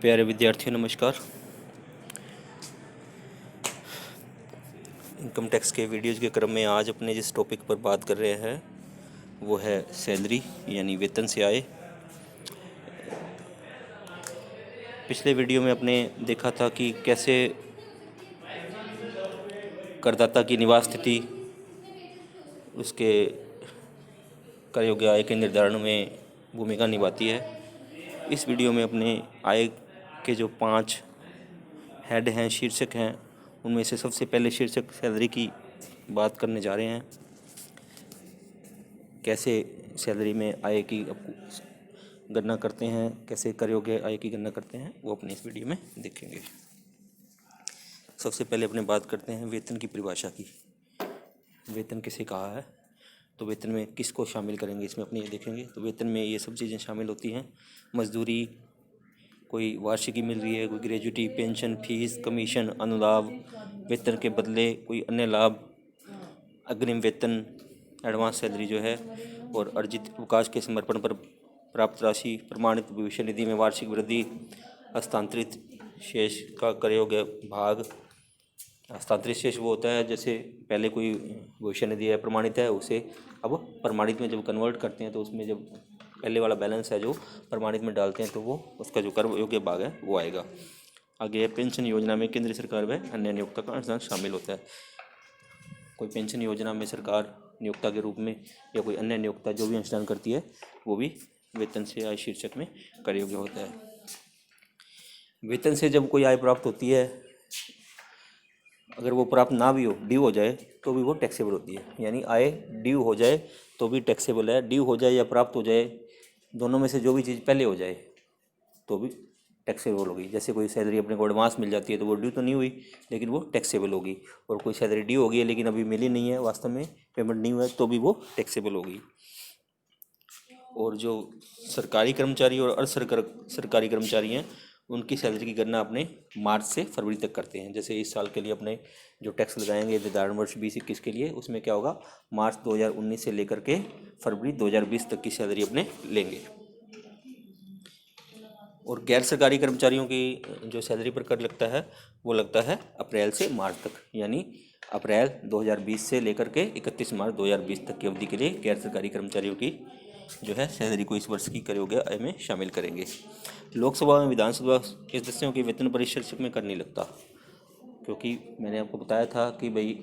प्यारे विद्यार्थियों नमस्कार। इनकम टैक्स के वीडियोज़ के क्रम में आज अपने जिस टॉपिक पर बात कर रहे हैं वो है सैलरी यानी वेतन से आय। पिछले वीडियो में अपने देखा था कि कैसे करदाता की निवास स्थिति उसके कर योग्य आय के निर्धारण में भूमिका निभाती है। इस वीडियो में अपने आय के जो 5 हेड हैं, शीर्षक हैं, उनमें से सबसे पहले शीर्षक सैलरी की बात करने जा रहे हैं। कैसे सैलरी में आय की गणना करते हैं, कैसे कर योग्य आय की गणना करते हैं, वो अपने इस वीडियो में देखेंगे। सबसे पहले अपने बात करते हैं वेतन की परिभाषा की। वेतन किसे कहा है, तो वेतन में किसको शामिल करेंगे इसमें अपने ये देखेंगे। तो वेतन में ये सब चीज़ें शामिल होती हैं। मजदूरी, कोई वार्षिकी मिल रही है, कोई ग्रेजुटी, पेंशन, फीस, कमीशन, अनुलाभ, वेतन के बदले कोई अन्य लाभ, अग्रिम वेतन, एडवांस सैलरी जो है, और अर्जित अवकाश के समर्पण पर प्राप्त राशि, प्रमाणित भविष्य निधि में वार्षिक वृद्धि, हस्तांतरित शेष का कर योग्य भाग। हस्तांतरित शेष वो होता है जैसे पहले कोई भविष्य निधि है, प्रमाणित है, उसे अब प्रमाणित में जब कन्वर्ट करते हैं तो उसमें जब पहले वाला बैलेंस है जो प्रमाणित में डालते हैं तो वो उसका जो कर योग्य भाग है वो आएगा। आगे पेंशन योजना में केंद्र सरकार व अन्य नियोक्ता का अंशदान शामिल होता है। कोई पेंशन योजना में सरकार नियोक्ता के रूप में या कोई अन्य नियोक्ता जो भी अंशदान करती है वो भी वेतन से आय शीर्षक में कर योग्य होता है। वेतन से जब कोई आय प्राप्त होती है, अगर वो प्राप्त ना भी हो, ड्यू हो जाए, तो भी वो टैक्सेबल होती है। यानी आय ड्यू हो जाए तो भी टैक्सेबल है, ड्यू हो जाए या प्राप्त हो जाए, दोनों में से जो भी चीज़ पहले हो जाए तो भी टैक्सेबल होगी। जैसे कोई सैलरी अपने को एडवांस मिल जाती है तो वो ड्यू तो नहीं हुई लेकिन वो टैक्सेबल होगी, और कोई सैलरी ड्यू हो गई है लेकिन अभी मिली नहीं है, वास्तव में पेमेंट नहीं हुआ है, तो भी वो टैक्सेबल होगी। और जो सरकारी कर्मचारी और अर्ध सरकारी कर्मचारी हैं उनकी सैलरी की गणना अपने मार्च से फरवरी तक करते हैं। जैसे इस साल के लिए अपने जो टैक्स लगाएंगे निर्धारण वर्ष 2021 के लिए, उसमें क्या होगा, मार्च 2019 से लेकर के फरवरी 2020 तक की सैलरी अपने लेंगे। और गैर सरकारी कर्मचारियों की जो सैलरी पर कर लगता है वो लगता है अप्रैल से मार्च तक, यानी अप्रैल 2020 से लेकर के 31 मार्च 2020 तक की अवधि के लिए गैर सरकारी कर्मचारियों की जो है सैलरी को इस वर्ष की कर योग्य आय में शामिल करेंगे। लोकसभा में विधानसभा के सदस्यों के वेतन पर इस शीर्षक में कर नहीं लगता, क्योंकि मैंने आपको बताया था कि भाई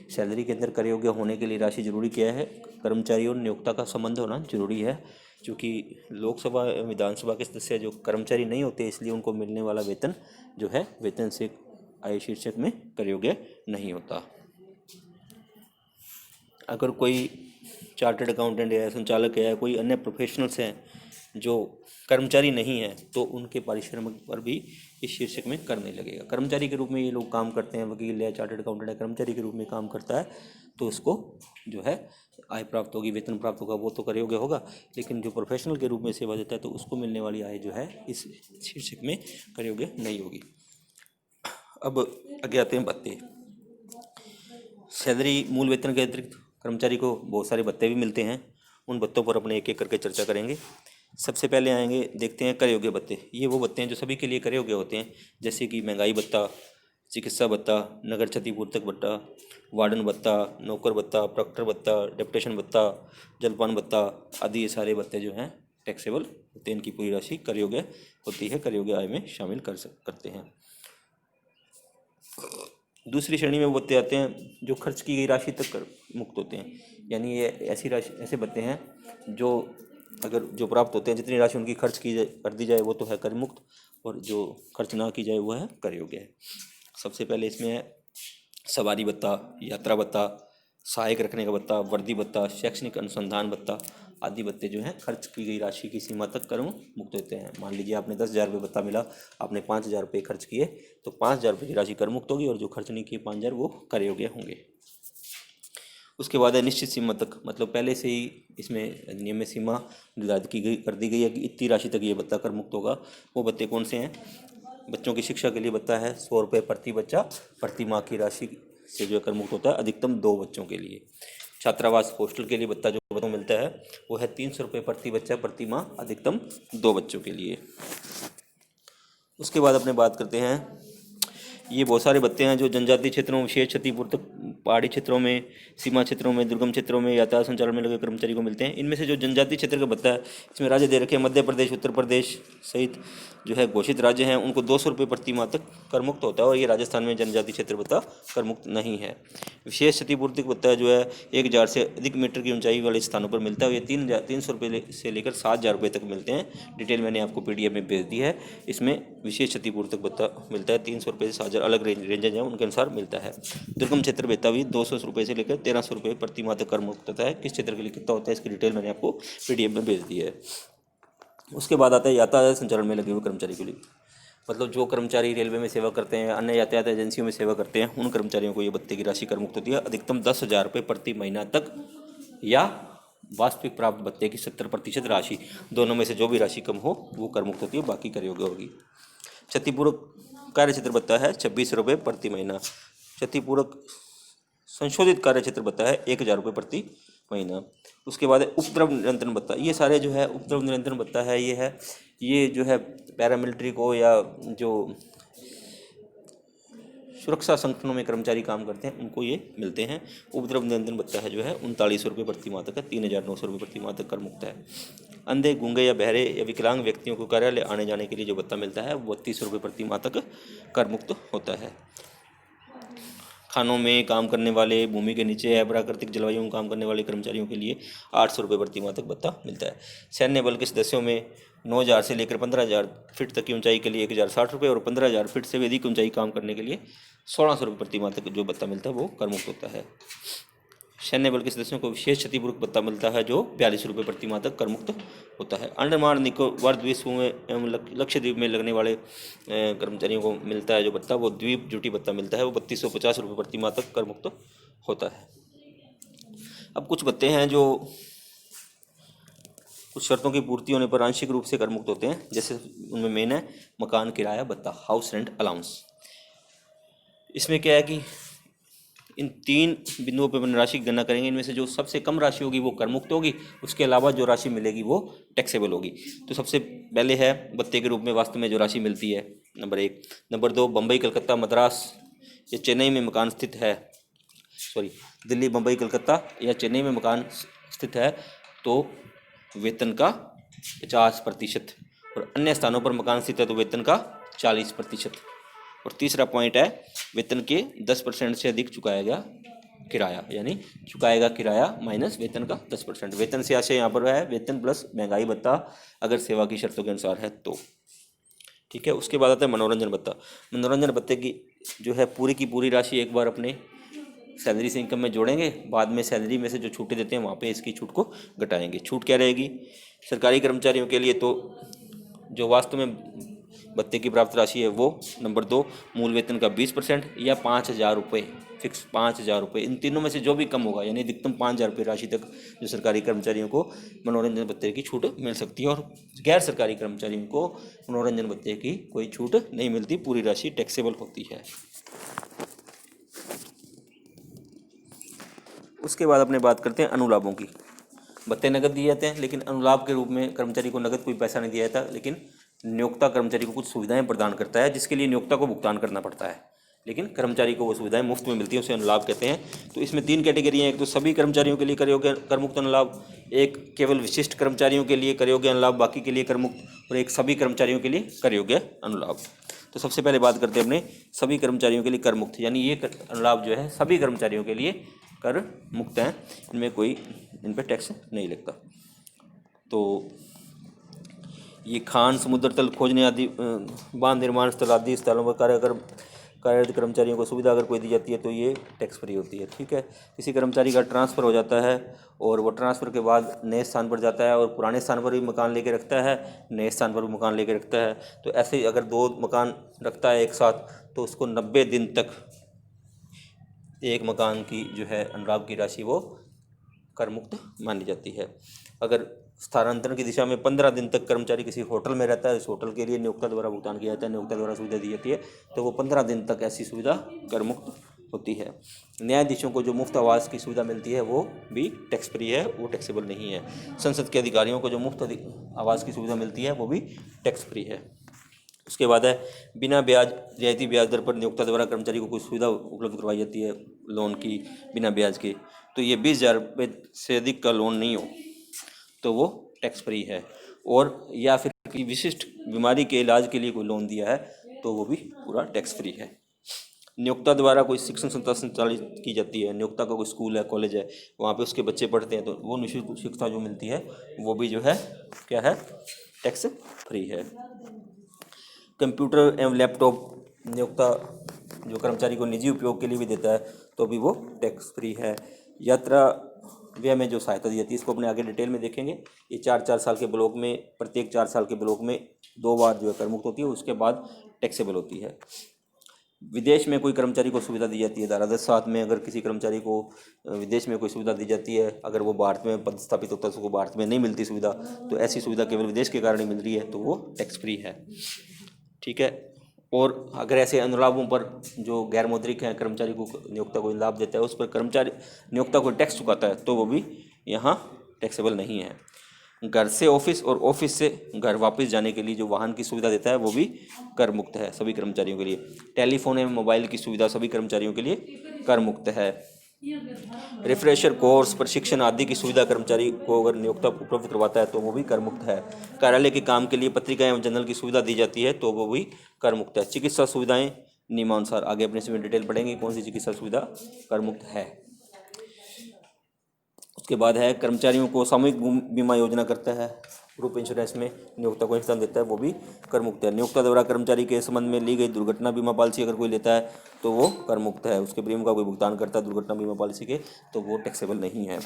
सैलरी के अंदर कर योग्य होने के लिए राशि जरूरी क्या है, कर्मचारी और नियोक्ता का संबंध होना जरूरी है। क्योंकि लोकसभा विधानसभा के सदस्य जो कर्मचारी नहीं होते, इसलिए उनको मिलने वाला वेतन जो है वेतन से आय शीर्षक में कर योग्य नहीं होता। अगर कोई चार्टर्ड अकाउंटेंट है, संचालक है, कोई अन्य प्रोफेशनल्स हैं जो कर्मचारी नहीं है, तो उनके पारिश्रमिक पर भी इस शीर्षक में कर नहीं लगेगा। कर्मचारी के रूप में ये लोग काम करते हैं, वकील या चार्टर्ड अकाउंटेंट है, कर्मचारी के रूप में काम करता है, तो उसको जो है आय प्राप्त होगी, वेतन प्राप्त होगा, वो तो कर योग्य होगा। लेकिन जो प्रोफेशनल के रूप में सेवा देता है तो उसको मिलने वाली आय जो है इस शीर्षक में कर योग्य नहीं होगी। अब आगे आते हैं भत्ते। सैलरी मूल वेतन के अतिरिक्त कर्मचारी को बहुत सारे भत्ते भी मिलते हैं। उन भत्तों पर अपने एक एक करके चर्चा करेंगे। सबसे पहले आएंगे, देखते हैं कर योग्य भत्ते। ये वो भत्ते हैं जो सभी के लिए कर योग्य होते हैं, जैसे कि महंगाई भत्ता, चिकित्सा भत्ता, नगर क्षतिपूर्तक भत्ता, वार्डन भत्ता, नौकर भत्ता, प्रॉक्टर भत्ता, डेप्यूटेशन भत्ता, जलपान भत्ता आदि। ये सारे भत्ते जो हैं टैक्सेबल होते हैं, इनकी पूरी राशि कर योग्य होती है, कर योग्य आय में शामिल करते हैं। दूसरी श्रेणी में वो भत्ते आते हैं जो खर्च की गई राशि तक कर मुक्त होते हैं। यानी ये ऐसी राशि, ऐसे भत्ते हैं जो अगर जो प्राप्त होते हैं, जितनी राशि उनकी खर्च की कर दी जाए वो तो है कर मुक्त, और जो खर्च ना की जाए वो है कर योग्य है। सबसे पहले इसमें है सवारी भत्ता, यात्रा भत्ता, सहायक रखने का भत्ता, वर्दी भत्ता, शैक्षणिक अनुसंधान भत्ता आदि भत्ते जो हैं खर्च की गई राशि की सीमा तक कर मुक्त होते हैं। मान लीजिए आपने 10,000 रुपये भत्ता मिला, आपने 5,000 रुपये खर्च किए, तो 5,000 रुपये की राशि कर मुक्त होगी, और जो खर्च नहीं किए 5,000 वो कर योग्य होंगे। उसके बाद है निश्चित सीमा तक, मतलब पहले से ही इसमें नियम में सीमा निर्धारित की गई कर दी गई है कि इतनी राशि तक ये भत्ता कर मुक्त होगा। वो भत्ते कौन से हैं? बच्चों की शिक्षा के लिए भत्ता है 100 रुपये प्रति बच्चा प्रति माह की राशि से जो कर मुक्त होता है, अधिकतम 2 बच्चों के लिए। छात्रावास हॉस्टल के लिए भत्ता जो बच्चों मिलता है वो है 300 रुपये प्रति बच्चा प्रति माह, अधिकतम 2 बच्चों के लिए। उसके बाद अपने बात करते हैं, ये बहुत सारे भत्ते हैं जो जनजातीय क्षेत्रों, विशेष क्षतिपूर्ति, पहाड़ी क्षेत्रों में, सीमा क्षेत्रों में, दुर्गम क्षेत्रों में यातायात संचालन में लगे कर्मचारी को मिलते हैं। इनमें से जो जनजातीय क्षेत्र का भत्ता है, इसमें राज्य दे रखे हैं मध्य प्रदेश, उत्तर प्रदेश सहित जो है घोषित राज्य हैं, उनको 200 रुपये प्रति माह तक कर मुक्त होता है। और ये राजस्थान में जनजातीय क्षेत्र भत्ता कर मुक्त नहीं है। विशेष क्षतिपूर्ति भत्ता जो है 1000 से अधिक मीटर की ऊंचाई वाले स्थानों पर मिलता है। ये 300 रुपये से लेकर 7000 रुपये तक मिलते हैं। डिटेल मैंने आपको PDF में भेज दी है। इसमें विशेष क्षतिपूर्ति भत्ता मिलता है 300 रुपये से 7000, अलग रेंजेज हैं, उनके अनुसार मिलता है। दुर्गम क्षेत्र भत्ता भी 200 रुपये से लेकर 1300 रुपये प्रति माह तक कर मुक्त होता है। किस क्षेत्र के लिए कितना होता है इसकी डिटेल मैंने आपको PDF में भेज दी है। उसके बाद आता है यातायात संचालन में लगे हुए कर्मचारी के लिए, मतलब जो कर्मचारी रेलवे में सेवा करते हैं, अन्य यातायात एजेंसियों में सेवा करते हैं, उन कर्मचारियों को ये भत्ते की राशि कर मुक्त होती है। अधिकतम 10,000 रुपये प्रति महीना तक या वास्तविक प्राप्त भत्ते की 70% राशि, दोनों में से जो भी राशि कम हो वो कर मुक्त होती है, बाकी कर योग्य होगी। क्षतिपूरक कार्य क्षेत्र भत्ता है 26 रुपये प्रति महीना। क्षतिपूरक संशोधित कार्य क्षेत्र भत्ता है 1000 रुपये प्रति महीना। उसके बाद है उपद्रव नियंत्रण भत्ता। ये सारे जो है उपद्रव नियंत्रण भत्ता है, ये जो है पैरामिलिट्री को या जो सुरक्षा संगठनों में कर्मचारी काम करते हैं उनको ये मिलते हैं। उपद्रव नियंत्रण भत्ता है जो है 39 रुपये प्रति माह तक है, 3900 रुपये प्रति माह तक कर मुक्त है। अंधे, गूंगे या बहरे या विकलांग व्यक्तियों को कार्यालय आने जाने के लिए जो भत्ता मिलता है वो 32 रुपये प्रति माह तक कर मुक्त होता है। खानों में काम करने वाले, भूमि के नीचे या प्राकृतिक जलवायु में काम करने वाले कर्मचारियों के लिए 800 रुपये प्रति माह तक भत्ता मिलता है। सैन्य बल के सदस्यों में 9000 से लेकर 15000 फीट तक की ऊंचाई के लिए 1060 रुपये और 15000 फीट से भी अधिक ऊंचाई काम करने के लिए 1600 रुपये प्रति माह तक जो भत्ता मिलता है वो कर मुक्त होता है। सैन्य बल के सदस्यों को विशेष क्षतिपूर्वक भत्ता मिलता है जो 42 रुपये प्रति माह तक कर मुक्त होता है। अंडमान निकोबार द्वीप समूह एवं लक्षद्वीप में लगने वाले कर्मचारियों को मिलता है जो भत्ता, वो द्वीप ड्यूटी भत्ता मिलता है, वो 3250 रुपये प्रति माह तक कर मुक्त होता है। अब कुछ भत्ते हैं जो कुछ शर्तों की पूर्ति होने पर आंशिक रूप से कर मुक्त होते हैं। जैसे उनमें मेन है मकान किराया भत्ता, हाउस रेंट अलाउंस। इसमें क्या है कि इन 3 बिंदुओं पर राशि की गणना करेंगे। इनमें से जो सबसे कम राशि होगी वो कर मुक्त होगी, उसके अलावा जो राशि मिलेगी वो टैक्सेबल होगी। तो सबसे पहले है भत्ते के रूप में वास्तव में जो राशि मिलती है, नंबर 1। नंबर 2, बम्बई, कलकत्ता, मद्रास या चेन्नई में मकान स्थित है, दिल्ली, बम्बई, कलकत्ता या चेन्नई में मकान स्थित है तो वेतन का 50% और अन्य स्थानों पर मकान स्थित है तो वेतन का 40%। और तीसरा पॉइंट है वेतन के 10% से अधिक चुकाएगा किराया, यानी चुकाएगा किराया माइनस वेतन का 10%। वेतन से आशय यहाँ पर है वेतन प्लस महंगाई भत्ता, अगर सेवा की शर्तों के अनुसार है तो। ठीक है। उसके बाद आता है मनोरंजन भत्ता। मनोरंजन भत्ते की जो है पूरी की पूरी राशि एक बार अपने सैलरी से इनकम में जोड़ेंगे, बाद में सैलरी में से जो छूटें देते हैं वहाँ पे इसकी छूट को घटाएंगे। छूट क्या रहेगी सरकारी कर्मचारियों के लिए, तो जो वास्तव में भत्ते की प्राप्त राशि है वो, नंबर 2, मूल वेतन का 20% या 5000 रुपये फिक्स 5000 रुपये, इन तीनों में से जो भी कम होगा, यानी अधिकतम 5000 रुपये राशि तक जो सरकारी कर्मचारियों को मनोरंजन भत्ते की छूट मिल सकती है। और गैर सरकारी कर्मचारियों को मनोरंजन भत्ते की कोई छूट नहीं मिलती, पूरी राशि टैक्सेबल होती है। उसके बाद अपने बात करते हैं अनुलाभों की। भत्ते नगद दिए जाते हैं, लेकिन अनुलाभ के रूप में कर्मचारी को नगद कोई पैसा नहीं दिया जाता, लेकिन नियोक्ता कर्मचारी को कुछ सुविधाएं प्रदान करता है जिसके लिए नियोक्ता को भुगतान करना पड़ता है, लेकिन कर्मचारी को वो सुविधाएं मुफ्त में मिलती है, उसे अनुलाभ कहते हैं। तो इसमें 3 कैटेगरी हैं। एक तो सभी कर्मचारियों के लिए कर योग्य कर मुक्त अनुलाभ, एक केवल विशिष्ट कर्मचारियों के लिए कर योग्य अनुलाभ, बाकी के लिए कर मुक्त, और एक सभी कर्मचारियों के लिए कर योग्य अनुलाभ। तो सबसे पहले बात करते हैं अपने सभी कर्मचारियों के लिए कर मुक्त, यानी ये अनुलाभ जो है सभी कर्मचारियों के लिए कर मुक्त हैं, इनमें कोई इन पर टैक्स नहीं लगता। तो ये खान, समुद्र तल खोजने आदि, बांध निर्माण स्थल आदि स्थलों पर कार्यरत कर्मचारियों को सुविधा अगर कोई दी जाती है तो ये टैक्स फ्री होती है। ठीक है। किसी कर्मचारी का ट्रांसफ़र हो जाता है और वो ट्रांसफ़र के बाद नए स्थान पर जाता है और पुराने स्थान पर भी मकान लेके रखता है, नए स्थान पर भी मकान लेके रखता है, तो ऐसे ही अगर 2 मकान रखता है एक साथ तो उसको 90 दिन तक एक मकान की जो है अनुलाभ की राशि वो कर मुक्त मानी जाती है। अगर स्थानांतरण की दिशा में 15 दिन तक कर्मचारी किसी होटल में रहता है, इस होटल के लिए नियोक्ता द्वारा भुगतान किया जाता है, नियोक्ता द्वारा सुविधा दी जाती है, तो वो 15 दिन तक ऐसी सुविधा कर मुक्त होती है। न्यायाधीशों को जो मुफ्त आवास की सुविधा मिलती है वो भी टैक्स फ्री है, वो टैक्सेबल नहीं है। संसद के अधिकारियों को जो मुफ्त आवास की सुविधा मिलती है वो भी टैक्स फ्री है। उसके बाद है बिना ब्याज रियायती ब्याज दर पर नियोक्ता द्वारा कर्मचारी को कोई सुविधा उपलब्ध करवाई जाती है लोन की बिना ब्याज के, तो ये 20,000 रुपये से अधिक का लोन नहीं हो तो वो टैक्स फ्री है। और या फिर किसी विशिष्ट बीमारी के इलाज के लिए कोई लोन दिया है तो वो भी पूरा टैक्स फ्री है। नियोक्ता द्वारा कोई शिक्षण संस्था संचालित की जाती है, नियोक्ता का कोई स्कूल है कॉलेज है वहाँ पे उसके बच्चे पढ़ते हैं तो वो निःशुल्क शिक्षा जो मिलती है वो भी जो है क्या है टैक्स फ्री है। कंप्यूटर एवं लैपटॉप नियोक्ता जो कर्मचारी को निजी उपयोग के लिए भी देता है तो भी वो टैक्स फ्री है। यात्रा व्यय में जो सहायता दी जाती है इसको अपने आगे डिटेल में देखेंगे। ये 4-4 साल के ब्लॉक में, प्रत्येक 4 साल के ब्लॉक में 2 बार जो है कर मुक्त होती है, उसके बाद टैक्सेबल होती है। विदेश में कोई कर्मचारी को सुविधा दी जाती है, धारा 10(7) में अगर किसी कर्मचारी को विदेश में कोई सुविधा दी जाती है, अगर वो भारत में पदस्थापित होता है तो उसको भारत में नहीं मिलती सुविधा, तो ऐसी सुविधा केवल विदेश के कारण ही मिल रही है तो वो टैक्स फ्री है। ठीक है। और अगर ऐसे अनुलाभों पर जो गैर मौद्रिक हैं कर्मचारी को नियोक्ता को लाभ देता है उस पर कर्मचारी नियोक्ता को टैक्स चुकाता है तो वो भी यहाँ टैक्सेबल नहीं है। घर से ऑफिस और ऑफिस से घर वापस जाने के लिए जो वाहन की सुविधा देता है वो भी कर मुक्त है सभी कर्मचारियों के लिए। टेलीफोन एवं मोबाइल की सुविधा सभी कर्मचारियों के लिए कर मुक्त है। रिफ्रेशर कोर्स प्रशिक्षण आदि की सुविधा कर्मचारी को अगर नियोक्ता उपलब्ध करवाता है तो वो भी कर मुक्त है। कार्यालय के काम के लिए पत्रिका एवं जर्नल की सुविधा दी जाती है तो वो भी कर मुक्त है। चिकित्सा सुविधाएं नियमानुसार, आगे अपने इसमें डिटेल पढ़ेंगे कौन सी चिकित्सा सुविधा कर मुक्त है। उसके बाद है कर्मचारियों को सामूहिक बीमा योजना करता है, ग्रुप इंश्योरेंस में नियोक्ता को योगदान देता है वो भी कर मुक्त है। नियोक्ता द्वारा कर्मचारी के संबंध में ली गई दुर्घटना बीमा पॉलिसी अगर कोई लेता है तो वो कर मुक्त है। उसके प्रीमियम का कोई भुगतान करता है दुर्घटना बीमा पॉलिसी के तो वो टैक्सेबल नहीं है।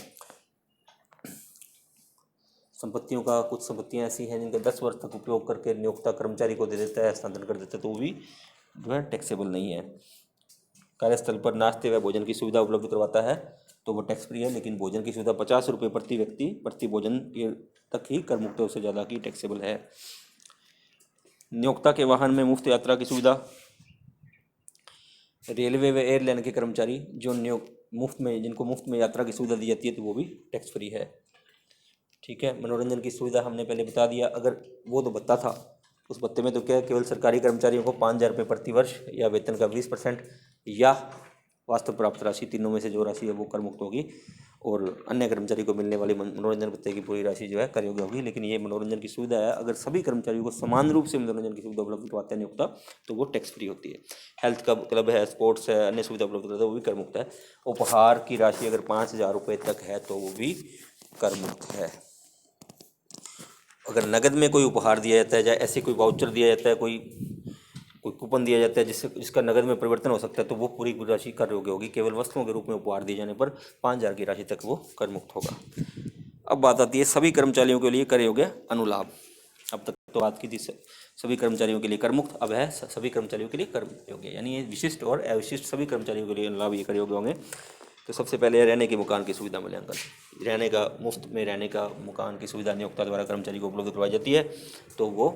संपत्तियों का, कुछ संपत्तियां ऐसी हैं जिनका 10 वर्ष तक उपयोग करके नियोक्ता कर्मचारी को दे देता है, हस्तांतरण कर देता है तो वो भी जो है टैक्सेबल नहीं है। कार्यस्थल पर नाश्ते व भोजन की सुविधा उपलब्ध करवाता है तो वो टैक्स फ्री है, लेकिन भोजन की सुविधा 50 रुपये प्रति व्यक्ति प्रति भोजन के तक ही कर मुक्त है, उससे ज़्यादा की टैक्सेबल है। नियोक्ता के वाहन में मुफ्त यात्रा की सुविधा, रेलवे व एयरलाइन के कर्मचारी जो जिनको मुफ्त में यात्रा की सुविधा दी जाती है तो वो भी टैक्स फ्री है। ठीक है। मनोरंजन की सुविधा हमने पहले बता दिया, अगर वो तो भत्ता था उस भत्ते में तो क्या केवल सरकारी कर्मचारियों को 5,000 रुपये प्रति वर्ष या वेतन का 20% या वास्तव प्राप्त राशि, तीनों में से जो राशि है वो कर मुक्त होगी, और अन्य कर्मचारी को मिलने वाली मनोरंजन भत्ते की पूरी राशि जो है कर योग्य होगी। लेकिन ये मनोरंजन की सुविधा है, अगर सभी कर्मचारियों को समान रूप से मनोरंजन की सुविधा उपलब्ध करवाते हैं नियोक्ता तो वो टैक्स फ्री होती है। हेल्थ का क्लब है, स्पोर्ट्स है, अन्य सुविधा उपलब्ध करता है वो भी कर मुक्त है। उपहार की राशि अगर 5,000 रुपये तक है तो वो भी कर मुक्त है। अगर नगद में कोई उपहार दिया जाता है या ऐसे कोई वाउचर दिया जाता है, कोई कूपन दिया जाता है जिसका नगद में परिवर्तन हो सकता है तो वो पूरी राशि कर योग्य होगी। केवल वस्तुओं के रूप में उपहार दिए जाने पर 5,000 की राशि तक वो कर मुक्त होगा। अब बात आती है सभी कर्मचारियों के लिए कर योग्य अनुलाभ। अब तक तो बात की थी सभी कर्मचारियों के लिए कर मुक्त, अब है सभी कर्मचारियों के लिए कर योग्य, यानी ये विशिष्ट और अविशिष्ट सभी कर्मचारियों के लिए अनुलाभ ये कर योग्य होंगे। तो सबसे पहले रहने के मकान की सुविधा मूल्यांकन, रहने का मुफ्त में रहने का मकान की सुविधा नियोक्ता द्वारा कर्मचारी को उपलब्ध करवाई जाती है तो वो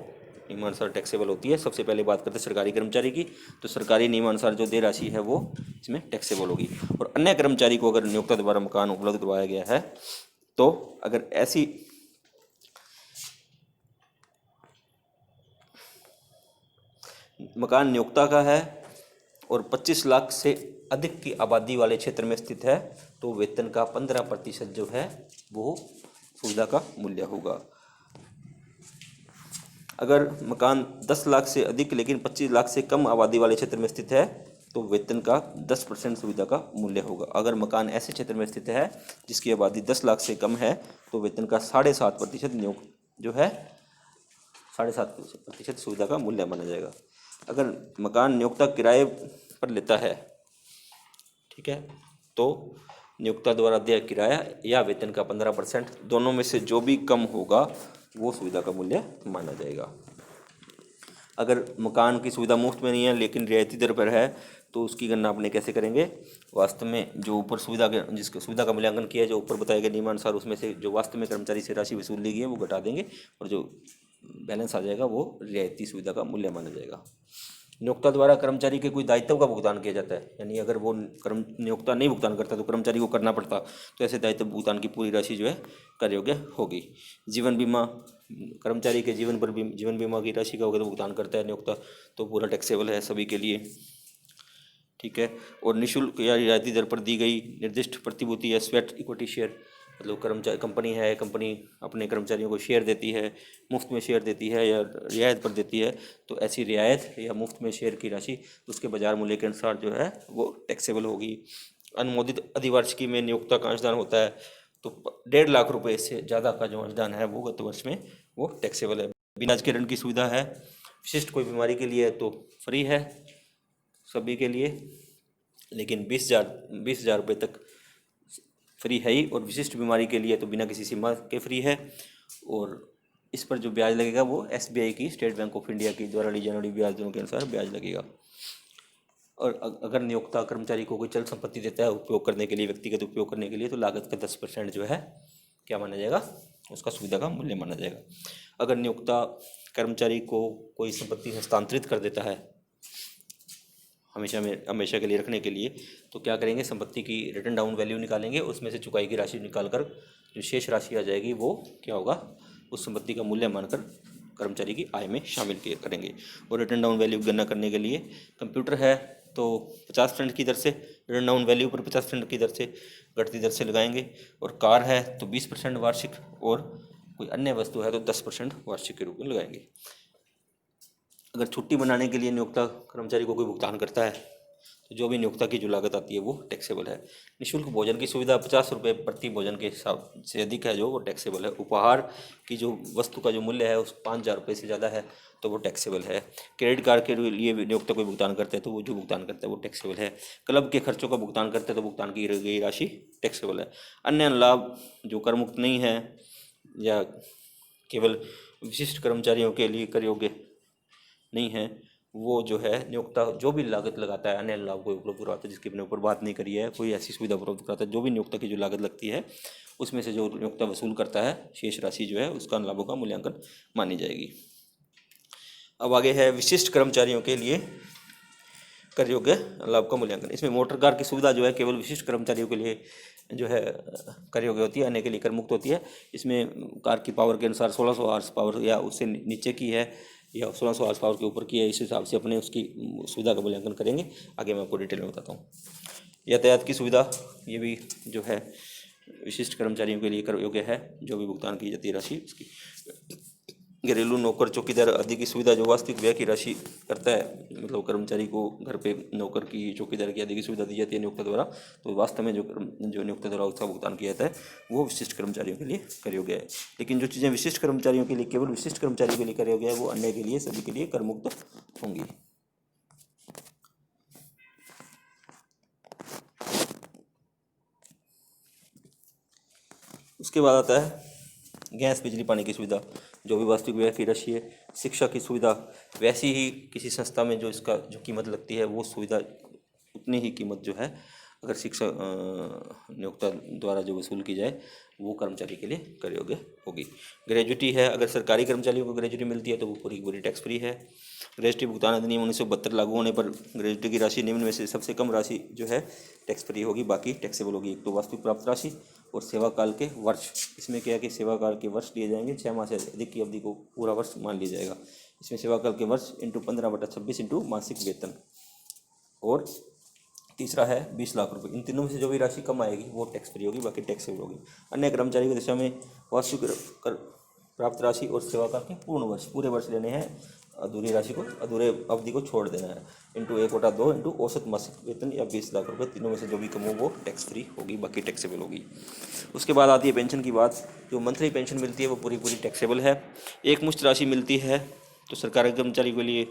नियमानुसार टैक्सेबल होती है। सबसे पहले बात करते हैं सरकारी कर्मचारी की, तो सरकारी नियमानुसार जो देय राशि है वो इसमें टैक्सेबल होगी। और अन्य कर्मचारी को अगर नियोक्ता द्वारा मकान उपलब्ध करवाया गया है तो अगर ऐसी मकान नियोक्ता का है और 25 लाख से अधिक की आबादी वाले क्षेत्र में स्थित है तो वेतन का 15% जो है वो सुविधा का मूल्य होगा। अगर मकान 10 लाख से अधिक लेकिन 25 लाख से कम आबादी वाले क्षेत्र में स्थित है तो वेतन का 10% सुविधा का मूल्य होगा। अगर मकान ऐसे क्षेत्र में स्थित है जिसकी आबादी 10 लाख से कम है तो वेतन का 7.5% जो है 7.5% सुविधा का मूल्य माना जाएगा। अगर मकान नियोक्ता किराए पर लेता है, ठीक है, तो नियोक्ता द्वारा दिया किराया या वेतन का 15% दोनों में से जो भी कम होगा वो सुविधा का मूल्य माना जाएगा। अगर मकान की सुविधा मुफ्त में नहीं है लेकिन रियायती दर पर है तो उसकी गणना अपने कैसे करेंगे, वास्तव में जो ऊपर जिसकी सुविधा का मूल्यांकन किया है जो ऊपर बताए गए नियमानुसार उसमें से जो वास्तव में कर्मचारी से राशि वसूल ली गई है वो घटा देंगे और जो बैलेंस आ जाएगा वो रियायती सुविधा का मूल्य माना जाएगा। नियोक्ता द्वारा कर्मचारी के कोई दायित्व का भुगतान किया जाता है, यानी अगर वो नियोक्ता नहीं भुगतान करता तो कर्मचारी को करना पड़ता, तो ऐसे दायित्व भुगतान की पूरी राशि जो है कर योग्य होगी। जीवन बीमा कर्मचारी के जीवन बीमा की राशि का अगर भुगतान करता है नियोक्ता तो पूरा टैक्सेबल है सभी के लिए। ठीक है। और निःशुल्क या रियायती दर पर दी गई निर्दिष्ट प्रतिभूति या स्वेट इक्विटी शेयर, मतलब कर्मचारी कंपनी है, कंपनी अपने कर्मचारियों को शेयर देती है, मुफ्त में शेयर देती है या रियायत पर देती है, तो ऐसी रियायत या मुफ्त में शेयर की राशि उसके बाजार मूल्य के अनुसार जो है वो टैक्सेबल होगी। अनुमोदित अधिवार्षिकी में नियोक्ता का अंशदान होता है तो 1.5 लाख रुपए से ज़्यादा का जो अंशदान है वो गत वर्ष में वो टैक्सेबल है। बिना ब्याज के ऋण की सुविधा है, विशिष्ट कोई बीमारी के लिए तो फ्री है सभी के लिए, लेकिन 20,000 रुपये तक फ्री है ही, और विशिष्ट बीमारी के लिए तो बिना किसी सीमा के फ्री है। और इस पर जो ब्याज लगेगा वो SBI की, स्टेट बैंक ऑफ इंडिया की द्वारा ली जाने वाली ब्याज दरों के अनुसार ब्याज लगेगा। और अगर नियोक्ता कर्मचारी को कोई चल संपत्ति देता है उपयोग करने के लिए, व्यक्तिगत उपयोग करने के लिए, तो लागत का 10% जो है क्या माना जाएगा, उसका सुविधा का मूल्य माना जाएगा। अगर नियोक्ता कर्मचारी को कोई संपत्ति हस्तांतरित कर देता है हमेशा के लिए रखने के लिए, तो क्या करेंगे, संपत्ति की रिटर्न डाउन वैल्यू निकालेंगे, उसमें से चुकाई की राशि निकालकर जो शेष राशि आ जाएगी वो क्या होगा, उस संपत्ति का मूल्य मानकर कर्मचारी की आय में शामिल करेंगे। और रिटर्न डाउन वैल्यू की गणना करने के लिए कंप्यूटर है तो 50% की दर से रिटर्न डाउन वैल्यू पर 50% की दर से घटती दर से लगाएंगे, और कार है तो 20% वार्षिक, और कोई अन्य वस्तु है तो 10% वार्षिक के रूप में लगाएंगे। अगर छुट्टी मनाने के लिए नियोक्ता कर्मचारी को कोई भुगतान करता है तो जो भी नियोक्ता की जो लागत आती है वो टैक्सेबल है। निःशुल्क भोजन की सुविधा 50 रुपये प्रति भोजन के हिसाब से अधिक है जो वो टैक्सेबल है। उपहार की जो वस्तु का जो मूल्य है उस 5,000 रुपये से ज़्यादा है तो वो टैक्सेबल है। क्रेडिट कार्ड के लिए नियोक्ता कोई भुगतान करता है तो वो जो भुगतान करता है वो टैक्सेबल है। क्लब के खर्चों का भुगतान करते हैं तो भुगतान की गई राशि टैक्सेबल है। अन्य लाभ जो कर मुक्त नहीं है या केवल विशिष्ट कर्मचारियों के लिए कर योग्य नहीं है, वो जो है नियोक्ता जो भी लागत लगाता है अन्य लाभ को उपलब्ध करवाता है, जिसकी अपने ऊपर बात नहीं करी है, कोई ऐसी सुविधा उपलब्ध कराता है, जो भी नियोक्ता की जो लागत लगती है उसमें से जो नियोक्ता वसूल करता है शेष राशि जो है उसका लाभों का मूल्यांकन मानी जाएगी। अब आगे है विशिष्ट कर्मचारियों के लिए कर योग्य लाभ का मूल्यांकन। इसमें मोटर कार की सुविधा जो है केवल विशिष्ट कर्मचारियों के लिए जो है कर योग्य होती है, अन्य के लिए कर मुक्त होती है। इसमें कार की पावर के अनुसार 1600 हॉर्स पावर या उससे नीचे की है या 1600 हॉर्स पावर के ऊपर की है, इस हिसाब से अपने उसकी सुविधा का मूल्यांकन करेंगे। आगे मैं आपको डिटेल में बताता हूँ। यातायात की सुविधा, ये भी जो है विशिष्ट कर्मचारियों के लिए कर योग्य है, जो भी भुगतान की जाती है राशि उसकी। घरेलू नौकर चौकीदार आदि की सुविधा जो वास्तविक व्यय की राशि करता है, मतलब कर्मचारी को घर पे नौकर की, चौकीदार की आदि की सुविधा दी जाती है नियोक्ता द्वारा, तो वास्तव में जो नियोक्ता द्वारा उसका भुगतान किया जाता है वो विशिष्ट कर्मचारियों के लिए कर योग्य है। लेकिन जो चीज़ें विशिष्ट कर्मचारियों के लिए, केवल विशिष्ट कर्मचारियों के लिए कर योग्य है, वो अन्य के लिए, सभी के लिए कर मुक्त होंगी। उसके बाद आता है गैस बिजली पानी की सुविधा, जो भी वास्तविक व्यय की राशि है। शिक्षा की सुविधा, वैसी ही किसी संस्था में जो इसका जो कीमत लगती है वो सुविधा उतनी ही कीमत जो है अगर शिक्षा नियोक्ता द्वारा जो वसूल की जाए वो कर्मचारी के लिए कर योग्य होगी। ग्रेजुटी है, अगर सरकारी कर्मचारियों को ग्रेजुटी मिलती है तो वो पूरी पूरी टैक्स फ्री है। ग्रेजुटी भुगतान अधिनियम 1972 लागू होने पर ग्रेजुटी की राशि निम्न में से सबसे कम राशि जो है टैक्स फ्री होगी, बाकी टैक्सेबल होगी। एक तो वास्तविक प्राप्त राशि और सेवा काल के वर्ष। इसमें क्या है कि सेवा काल के वर्ष लिए जाएंगे, 6 माह से अधिक की अवधि को पूरा वर्ष मान लिया जाएगा। इसमें सेवा काल के वर्ष इंटू 15/26 इंटू मासिक वेतन। और तीसरा है 20 लाख रुपए। इन तीनों में से जो भी राशि कम आएगी वो टैक्स फ्री होगी, बाकी टैक्सेबल होगी। अन्य कर्मचारी की दिशा में वार्षिक कर प्राप्त राशि और सेवा काल के पूर्ण वर्ष, पूरे वर्ष लेने हैं, अधूरी राशि को, अधूरे अवधि को छोड़ देना है, इंटू 1/2 इंटू औसत मासिक वेतन या 20 लाख रुपए। तीनों में से जो भी कम हो वो टैक्स फ्री होगी, बाकी टैक्सेबल होगी। उसके बाद आती है पेंशन की बात। जो मंथली पेंशन मिलती है वो पूरी पूरी टैक्सेबल है। एक मुश्त राशि मिलती है तो सरकारी कर्मचारी के लिए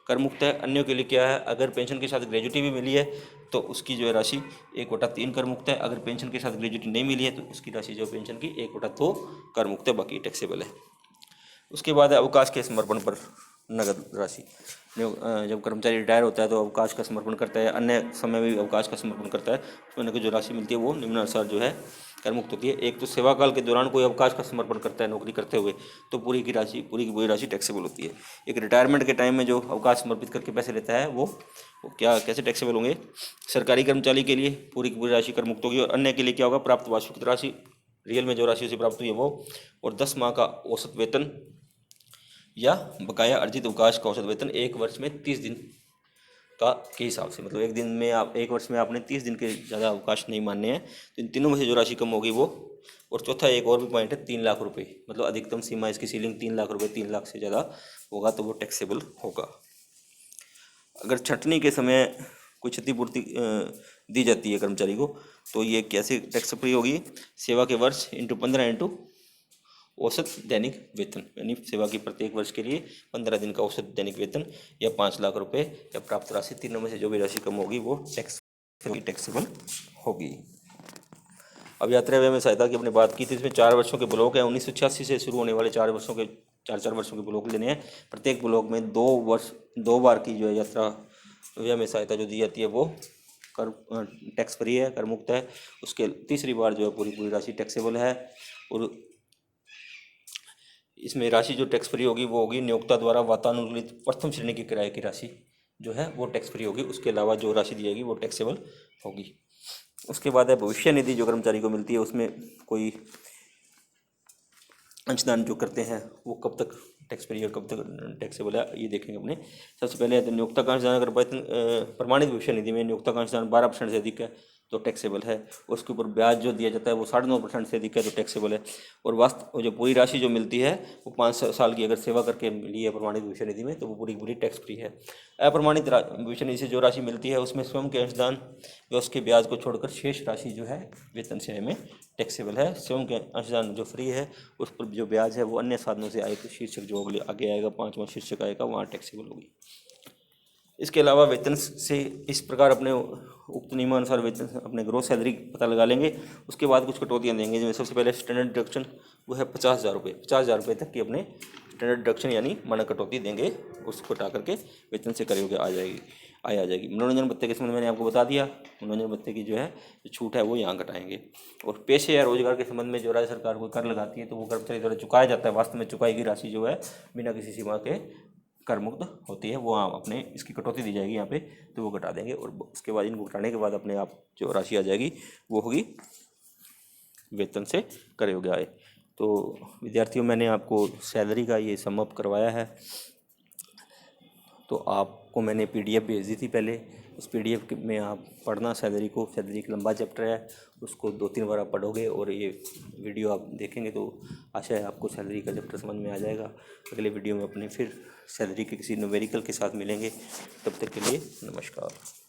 कर मुक्त है। अन्यों के लिए क्या है, अगर पेंशन के साथ ग्रेजुटी भी मिली है तो उसकी जो है राशि 1/3 कर मुक्त है। अगर पेंशन के साथ ग्रेजुटी नहीं मिली है तो उसकी राशि जो पेंशन की 1/2 कर मुक्त है, बाकी टैक्सेबल है। उसके बाद है अवकाश के समर्पण पर नगद राशि। जब कर्मचारी रिटायर होता है तो अवकाश का समर्पण करता है, अन्य समय भी अवकाश का समर्पण करता है, तो उन्हें जो राशि मिलती है वो निम्नानुसार जो है कर मुक्त होती है। एक तो सेवा काल के दौरान कोई अवकाश का समर्पण करता है नौकरी करते हुए तो पूरी की पूरी राशि टैक्सेबल होती है। एक रिटायरमेंट के टाइम में जो अवकाश समर्पित करके पैसे लेता है वो क्या कैसे टैक्सेबल होंगे। सरकारी कर्मचारी के लिए पूरी की पूरी राशि कर मुक्त होगी, और अन्य के लिए क्या होगा, प्राप्त वार्षिक राशि रियल में जो राशि उसे प्राप्त हुई है वो, और 10 माह का औसत वेतन या बकाया अर्जित अवकाश का औसत वेतन 1 वर्ष में 30 दिन का के हिसाब से, मतलब एक दिन में आप 1 वर्ष में आपने 30 दिन के ज़्यादा अवकाश नहीं मानने हैं, तो इन तीनों में से जो राशि कम होगी वो। और चौथा एक और भी पॉइंट है, 3 लाख रुपए, मतलब अधिकतम सीमा इसकी सीलिंग 3 लाख रुपए, 3 लाख से ज़्यादा होगा तो वो टैक्सेबल होगा। अगर छंटनी के समय कोई क्षतिपूर्ति दी जाती है कर्मचारी को, तो ये कैसे टैक्स फ्री होगी? सेवा के वर्ष इंटू 15 इंटू औसत दैनिक वेतन, यानी सेवा की प्रत्येक वर्ष के लिए 15 दिन का औसत दैनिक वेतन या 5 लाख रुपए या प्राप्त राशि, तीनों में से जो भी राशि कम होगी वो टैक्सेबल होगी। अब यात्रा व्यय में सहायता की अपने बात की थी, इसमें 4 वर्षों के ब्लॉक है। 1986 से शुरू होने वाले 4 वर्षों के 4 वर्षों के ब्लॉक लेने हैं। प्रत्येक ब्लॉक में 2 बार की जो है यात्रा व्यय में सहायता जो दी जाती है वो कर टैक्स फ्री है, कर मुक्त है। उसके तीसरी बार जो है पूरी राशि टैक्सेबल है। और इसमें राशि जो टैक्स फ्री होगी वो होगी नियोक्ता द्वारा वातानुकूलित प्रथम श्रेणी के किराए की राशि जो है वो टैक्स फ्री होगी। उसके अलावा जो राशि दी जाएगी वो टैक्सेबल होगी। उसके बाद है भविष्य निधि जो कर्मचारी को मिलती है, उसमें कोई अंशदान जो करते हैं वो कब तक टैक्स फ्री और कब तक टैक्सेबल है, ये देखेंगे अपने। सबसे पहले है तो नियोक्ता का अंशदान, अगर प्रमाणित भविष्य निधि में नियोक्ता का अंशदान 12% से अधिक है तो टैक्सेबल है। उसके ऊपर ब्याज जो दिया जाता है वो 9.5% से अधिक है तो टैक्सेबल है। और वास्तव जो पूरी राशि जो मिलती है वो 5 साल की अगर सेवा करके मिली है प्रमाणित भविष्य निधि में तो वो पूरी टैक्स फ्री है। अप्रमाणित भविष्य निधि से जो राशि मिलती है उसमें स्वयं के अंशदान या उसके ब्याज को छोड़कर शेष राशि जो है वेतन से आय में टैक्सेबल है। स्वयं के अंशदान जो फ्री है उस पर जो ब्याज है वो अन्य साधनों से आय शीर्षक जो आगे आएगा 5वां शीर्षक आएगा वहाँ टैक्सेबल होगी। इसके अलावा वेतन से इस प्रकार अपने उक्त नियमानुसार वेतन अपने ग्रोस सैलरी पता लगा लेंगे। उसके बाद कुछ कटौतियाँ देंगे, जिसमें सबसे पहले स्टैंडर्ड डिडक्शन वो है 50,000 रुपये। 50,000 रुपये तक की अपने स्टैंडर्ड डिडक्शन यानी मानक कटौती देंगे, उसको हटा करके वेतन से करयोग्य आय आ जाएगी। मनोरंजन भत्ते के संबंध में मैंने आपको बता दिया, मनोरंजन भत्ते की जो है जो छूट है वो यहाँ घटाएंगे। और पेशे या रोजगार के संबंध में जो राज्य सरकार को कर लगाती है तो वो कर्मचारी द्वारा चुकाया जाता है, वास्तव में चुकाई गई राशि जो है बिना किसी सीमा के कर मुक्त होती है, वो अपने इसकी कटौती दी जाएगी यहाँ पे तो वो घटा देंगे। और उसके बाद इनको घटाने के बाद अपने आप जो राशि आ जाएगी वो होगी वेतन से करयोग्य आय। तो विद्यार्थियों मैंने आपको सैलरी का ये सम अप करवाया है। तो आपको मैंने PDF भेज दी थी पहले, उस PDF में आप पढ़ना सैलरी को। सैलरी एक लंबा चैप्टर है, उसको 2-3 बार आप पढ़ोगे और ये वीडियो आप देखेंगे तो आशा है आपको सैलरी का चैप्टर समझ में आ जाएगा। अगले वीडियो में अपने फिर सैलरी के किसी न्यूमेरिकल के साथ मिलेंगे, तब तक के लिए नमस्कार।